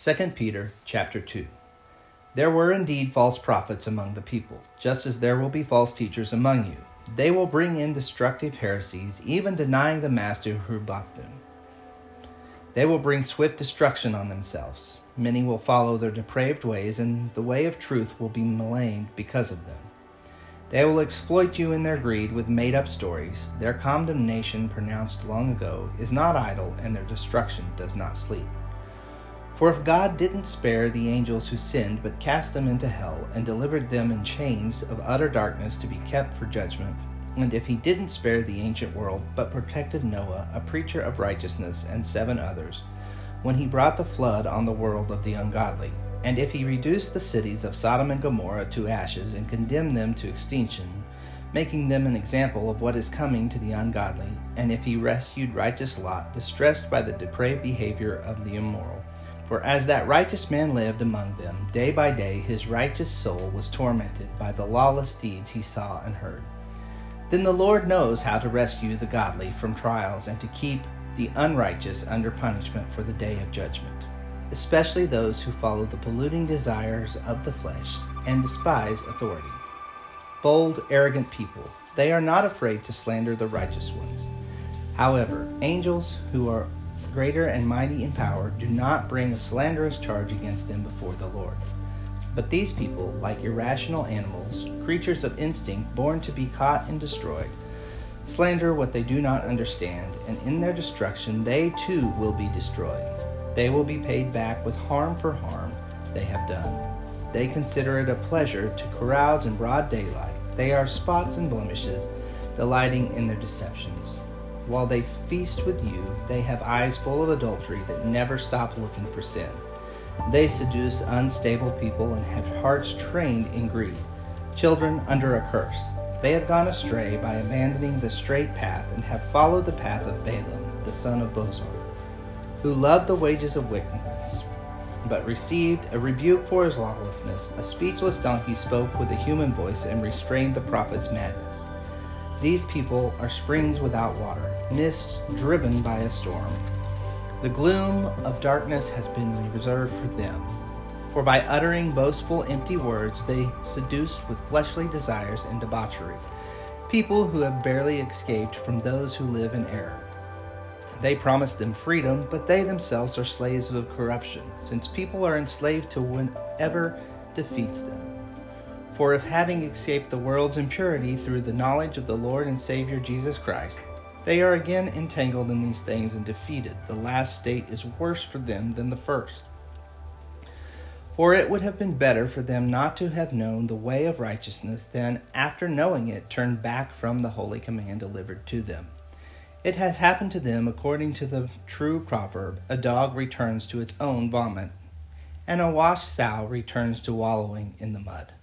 2 Peter chapter 2. There were indeed false prophets among the people, just as there will be false teachers among you. They will bring in destructive heresies, even denying the master who bought them. They will bring swift destruction on themselves. Many will follow their depraved ways, and the way of truth will be maligned because of them. They will exploit you in their greed with made-up stories. Their condemnation, pronounced long ago, is not idle, and their destruction does not sleep. For if God didn't spare the angels who sinned, but cast them into hell, and delivered them in chains of utter darkness to be kept for judgment, and if he didn't spare the ancient world, but protected Noah, a preacher of righteousness, and 7 others, when he brought the flood on the world of the ungodly, and if he reduced the cities of Sodom and Gomorrah to ashes, and condemned them to extinction, making them an example of what is coming to the ungodly, and if he rescued righteous Lot, distressed by the depraved behavior of the immoral, for as that righteous man lived among them, day by day his righteous soul was tormented by the lawless deeds he saw and heard. Then the Lord knows how to rescue the godly from trials and to keep the unrighteous under punishment for the day of judgment, especially those who follow the polluting desires of the flesh and despise authority. Bold, arrogant people, they are not afraid to slander the righteous ones. However, angels who are greater and mighty in power do not bring a slanderous charge against them before the Lord. But these people, like irrational animals, creatures of instinct born to be caught and destroyed, slander what they do not understand, and in their destruction they too will be destroyed. They will be paid back with harm for harm they have done. They consider it a pleasure to carouse in broad daylight. They are spots and blemishes, delighting in their deceptions. While they feast with you, they have eyes full of adultery that never stop looking for sin. They seduce unstable people and have hearts trained in greed, children under a curse. They have gone astray by abandoning the straight path and have followed the path of Balaam, the son of Bosor, who loved the wages of wickedness, but received a rebuke for his lawlessness. A speechless donkey spoke with a human voice and restrained the prophet's madness. These people are springs without water, mists driven by a storm. The gloom of darkness has been reserved for them. For by uttering boastful, empty words, they seduced with fleshly desires and debauchery people who have barely escaped from those who live in error. They promise them freedom, but they themselves are slaves of corruption, since people are enslaved to whatever defeats them. For if having escaped the world's impurity through the knowledge of the Lord and Savior Jesus Christ, they are again entangled in these things and defeated, the last state is worse for them than the first. For it would have been better for them not to have known the way of righteousness than, after knowing it, turn back from the holy command delivered to them. It has happened to them according to the true proverb, a dog returns to its own vomit, and a washed sow returns to wallowing in the mud.